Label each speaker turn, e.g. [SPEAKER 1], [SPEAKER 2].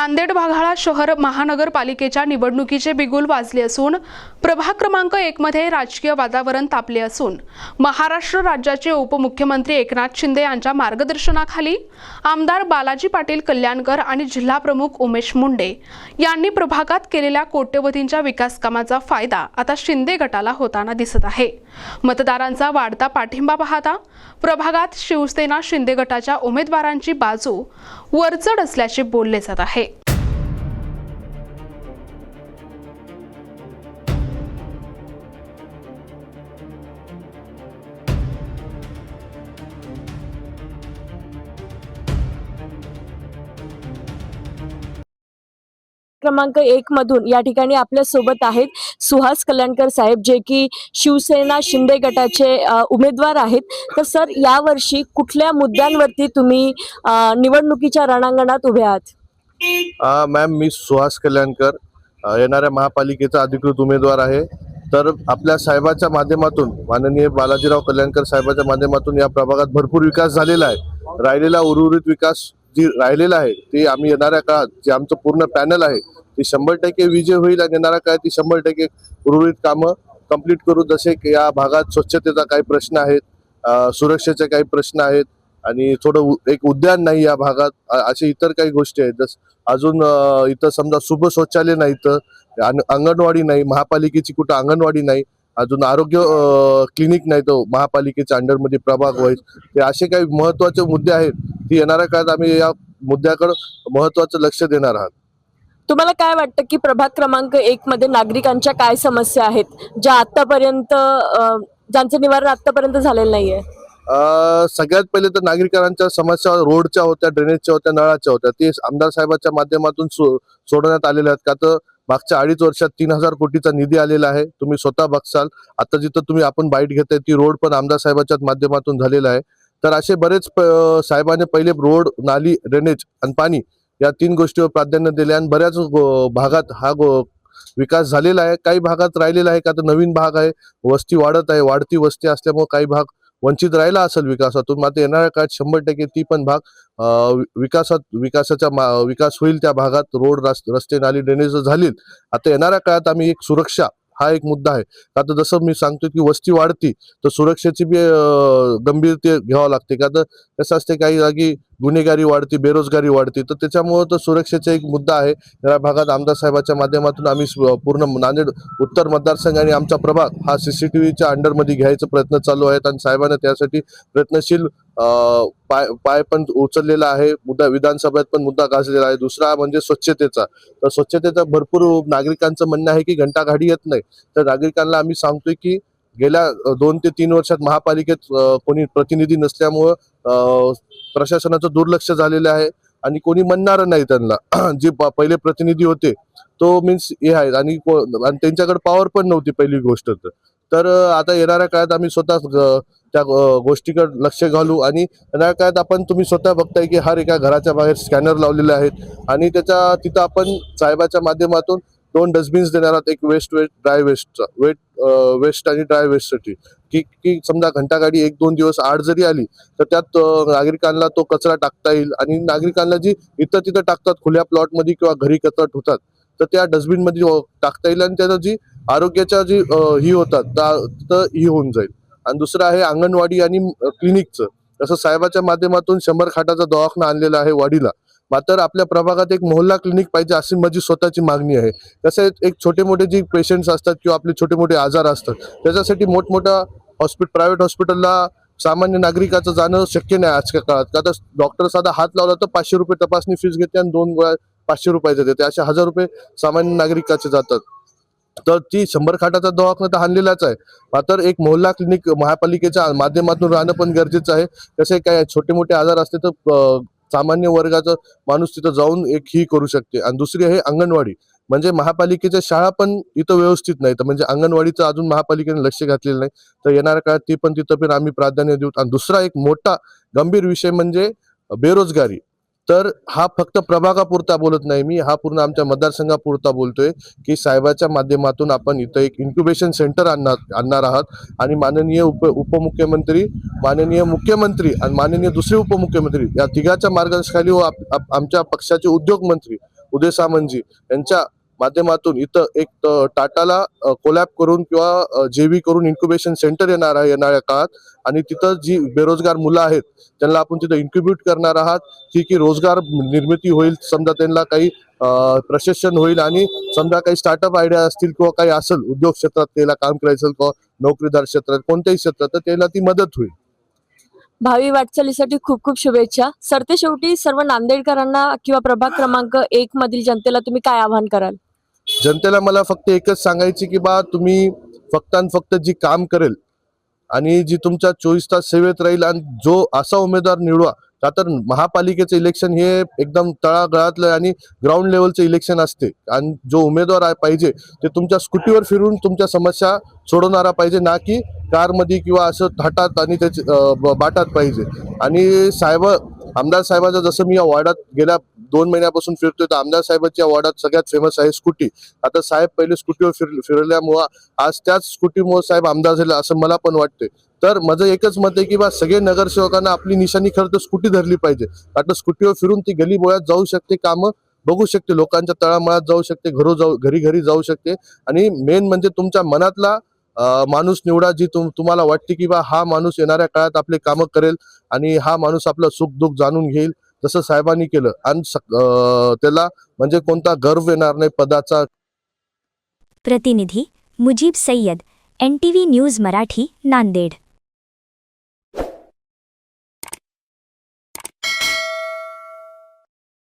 [SPEAKER 1] नांदेड वाघाळा शहर महानगरपालिकेच्या निवडणुकीचे बिगुल वाजले असून प्रभाग क्रमांक 1 मध्ये राजकीय वातावरण तापले असून महाराष्ट्र राज्याचे उपमुख्यमंत्री एकनाथ शिंदे यांच्या मार्गदर्शनाखाली आमदार बालाजी पाटील कल्याणकर आणि जिल्हा प्रमुख उमेश मुंडे यांनी प्रभागात केलेल्या कोट्यवधींच्या विकास कामाचा फायदा आता शिंदे गटाला होताना दिसत आहे। मतदारांचा वाढता पाठिंबा पाहता प्रभागात शिवसेना शिंदे गटाच्या उमेदवारांची बाजू वरचढ असल्याचे बोलले जात आहे।
[SPEAKER 2] क्रमांक 1 मधून या ठिकाणी आपल्या सोबत आहेत सुहास कल्याणकर साहेब, जे की शिवसेना शिंदे गटाचे उमेदवार आहेत। तर सर, यावर्षी कुठल्या मुद्द्यांवरती तुम्ही निवडणुकीच्या रणांगणात उभे आहात?
[SPEAKER 3] मॅम, मी सुहास कल्याणकर येणाऱ्या महापालिकेचा अधिकृत उमेदवार आहे। तर आपल्या साहेबाच्या माध्यमातून, माननीय बालाजीराव कल्याणकर साहेबाच्या माध्यमातून या प्रभागात भरपूर विकास झालेला आहे। राहिलेला उर्वरित विकास जी राहिलेला आहे ते आम्ही येणाऱ्या काळात, जे आमचं पूर्ण पॅनल आहे ती 100% विजय होईल आणि येणाऱ्या काळात ती 100% उर्वरित कामं कंप्लीट करू। जसे की या भागात स्वच्छतेचा काही प्रश्न आहेत, सुरक्षेचे काही प्रश्न आहेत आणि थोडं एक उद्यान नाही या भागात, असे इतर काही गोष्टी आहेत। अजून इथं समजा शुभ शौचालय नाही, इथं अंगणवाडी नाही, महापालिकेची कुठं अंगणवाडी नाही, अजून आरोग्य क्लिनिक नाही तो महापालिकेच्या अंडरमध्ये प्रभाग वाईज। ते असे काही महत्वाचे मुद्दे आहेत ती येणाऱ्या काळात आम्ही या मुद्द्याकडे महत्वाचं लक्ष देणार आहात।
[SPEAKER 2] तुम्हाला काय वाटतं की प्रभाग क्रमांक 1 मध्ये नागरिकांच्या काय समस्या आहेत ज्या आतापर्यंत ज्यांचं निवारण आतापर्यंत झालेलं नाहीये?
[SPEAKER 3] सगळ्यात पहिले तर नागरिकांच्या समस्या रोडच्या होत्या, ड्रेनेजच्या होत्या, नळाच्या होत्या, ते आमदार साहेबांच्या माध्यमातून सोडवण्यात आलेल्या आहेत। का तर मागच्या 2.5 वर्षात 3000 कोटीचा निधी आलेला आहे। तुम्ही स्वतः बघसाल, आता जिथं तुम्ही आपण बाईट घेताय ती रोड पण आमदार साहेबांच्या माध्यमातून झालेला आहे। तर असे बरेच साहेबांनी पहिले रोड, नाली, ड्रेनेज आणि पाणी या 3 गोष्टीवर प्राधान्य दिले आणि बऱ्याच भागात हा विकास झालेला आहे। काही भागात राहिलेला आहे, का तर नवीन भाग आहे, वस्ती वाढत आहे, वाढती वस्ती असल्यामुळे काही भाग वंचित राहिला असेल विकासातून। मात्र येणाऱ्या काळात 100% ती पण भाग विकास होईल। त्या भागात रोड, रस्ते, नाली, ड्रेनेज झातील। आता येणाऱ्या काळात आम्ही एक सुरक्षा हा एक मुद्दा आहे। आता जसं मी सांगतो की वस्ती वाढती तर सुरक्षेची बी गंभीरते घ्यावं लागते। का तर कसं असते, काही जागी गुन्हेगारी वाढती, बेरोजगारी वाढती, तर त्याच्यामुळे तर सुरक्षेचा एक मुद्दा आहे। या भागात आमदार साहेबांच्या माध्यमातून आम्ही पूर्ण नांदेड उत्तर मतदारसंघ आणि आमचा प्रभाग हा CCTVच्या अंडरमध्ये घ्यायचा प्रयत्न चालू आहेत आणि साहेबांना त्यासाठी प्रयत्नशील पाय पण उचललेला आहे। मुद्दा विधानसभेत पण मुद्दा गाजलेला आहे। दुसरा म्हणजे स्वच्छतेचा। तर स्वच्छतेचा भरपूर नागरिकांचं म्हणणं आहे की घंटागाडी येत नाही। तर नागरिकांना आम्ही सांगतोय की गेल्या 2 ते 3 वर्षात महापालिकेत कोणी प्रतिनिधी नसल्यामुळं प्रशासनाचं दुर्लक्ष झालेलं आहे आणि कोणी म्हणणार नाही त्यांना। जे पहिले प्रतिनिधी होते तो मीन्स हे आहेत आणि त्यांच्याकडे पॉवर पण नव्हती पहिली गोष्ट। तर आता येणाऱ्या काळात आम्ही स्वतः त्या गोष्टीकडे लक्ष घालू आणि येणाऱ्या काळात आपण तुम्ही स्वतः बघताय की हर एका घराच्या बाहेर स्कॅनर लावलेले आहेत आणि तिथं आपण साहेबाच्या माध्यमातून 2 डस्टबिन्स देणार आहात, एक वेस्ट ड्राय वेस्टचा, वेस्ट आणि ड्राय वेस्टसाठी। की समजा घंटागाडी 1-2 दिवस आड जरी आली तर त्यात नागरिकांना तो कचरा टाकता येईल आणि नागरिकांना जी इथं तिथं टाकतात खुल्या प्लॉटमध्ये किंवा घरी कचरा ठेवतात तर त्या डस्टबिन मध्ये टाकता येईल आणि त्याचं जी आरोग्याच्या जी ही होतात तर ही होऊन जाईल। आणि दुसरं आहे अंगणवाडी आणि क्लिनिकचं। जसं साहेबाच्या माध्यमातून 100 खाटाचा दवाखाना आणलेला आहे वाडीला, मात्र आपल्या प्रभागात एक मोहल्ला क्लिनिक पाहिजे अशी माझी स्वतःची मागणी आहे। कसं एक छोटे मोठे जे पेशंट्स असतात किंवा आपले छोटे मोठे आजार असतात त्याच्यासाठी मोठमोठ्या प्रायव्हेट हॉस्पिटलला सामान्य नागरिकाचं जाणं शक्य नाही आजच्या काळात। का तर डॉक्टर साधा हात लावला तर 500 रुपये तपासणी फीस घेते आणि 2 गोळ्या 500 रुपयाचे देते, असे 1000 रुपये सामान्य नागरिकाचे जातात। तर ती 100 खाटाचा दवाखाना तर आणलेलाच आहे, मात्र एक मोहल्ला क्लिनिक महापालिकेच्या माध्यमातून राहणं पण गरजेचं आहे। कसे काय छोटे मोठे आजार असते तर सामान्य वर्गाचा माणूस तिथं जाऊन एक ही करू शकते। आणि दुसरी आहे अंगणवाडी, म्हणजे महापालिकेच्या शाळा पण इथं व्यवस्थित नाही, तर म्हणजे अंगणवाडीचं अजून महापालिकेने लक्ष घातलेलं नाही। तर येणाऱ्या काळात ती पण तिथं पण आम्ही प्राधान्य देऊ। आणि दुसरा एक मोठा गंभीर विषय म्हणजे बेरोजगारी। तर हा फक्त प्रभागापुरता बोलत नाही मी, हा पूर्ण आमच्या मतदारसंघापुरता बोलतोय की साहेबाच्या माध्यमातून आपण इथं एक इन्क्युबेशन सेंटर आणणार आहात आणि माननीय उपमुख्यमंत्री, माननीय मुख्यमंत्री आणि माननीय दुसरे उपमुख्यमंत्री या तिघाच्या मार्गदर्शनाखाली आमच्या पक्षाचे उद्योग मंत्री उदय सामंतजी यांच्या माध्यमातून इथं एक टाटाला कोलॅब करून किंवा जेवी करून इन्क्युबेशन सेंटर येणार आहे येणाऱ्या काळात, आणि तिथं जी बेरोजगार मुलं आहेत त्यांना आपण तिथं इन्क्युबेट करणार आहात, की रोजगार निर्मिती होईल, समजा त्यांना काही प्रशिक्षण होईल, आणि समजा काही स्टार्टअप आयडिया असतील किंवा काही असेल उद्योग क्षेत्रात त्याला काम करायचं किंवा नोकरीदार क्षेत्रात कोणत्याही क्षेत्रात, तर त्याला ती मदत होईल.
[SPEAKER 2] भावी वाटचालीसाठी खूप खूप शुभेच्छा. सरते शेवटी सर्व नांदेडकरांना किंवा प्रभाग क्रमांक 1 मधील जनतेला तुम्ही काय आवाहन कराल?
[SPEAKER 3] जनतेला मला फक्त एकच सांगायची की बा तुम्ही फक्त आणि फक्त जी काम करेल आणि जी तुमच्या 24 तास सेवेत राहील आणि जो असा उमेदवार निवडा, का तर महापालिकेचं इलेक्शन हे एकदम तळागाळातलं आणि ग्राउंड लेवलचं इलेक्शन असते, आणि जो उमेदवार पाहिजे ते तुमच्या स्कूटीवर फिरून तुमच्या समस्या सोडवणारा पाहिजे, ना की कारमध्ये किंवा असं थाटात आणि त्याची बाटात पाहिजे. आणि आमदार साहेबाचं जसं मी या वॉर्डात गेल्या 2 महिन्यापासून फिरतोय, तर आमदार साहेबांच्या वॉर्डात सगळ्यात फेमस आहे स्कूटी. आता साहेब पहिले स्कूटीवर फिरल्यामुळं आज त्याच स्कूटीमुळे साहेब आमदार झाले असं मला पण वाटते. तर माझं एकच मत आहे की बा सगळे नगरसेवकांना आपली निशाणी खरं तर स्कूटी धरली पाहिजे. आता स्कूटीवर फिरून ती गली बोळ्यात जाऊ शकते, कामं बघू शकते, लोकांच्या तळामळात जाऊ शकते, घरी घरी जाऊ शकते, आणि मेन म्हणजे तुमच्या मनातला माणूस निवडा, जी तुम्हाला वाटते की बा हा माणूस येणाऱ्या काळात आपले कामं करेल आणि हा माणूस आपलं सुख दुःख जाणून घेईल, जसं साहेबांनी केलं, आणि त्याला म्हणजे कोणता गर्व येणार नाही पदाचा.
[SPEAKER 4] प्रतिनिधी मुजीब सय्यद, NTV न्यूज मराठी, नांदेड.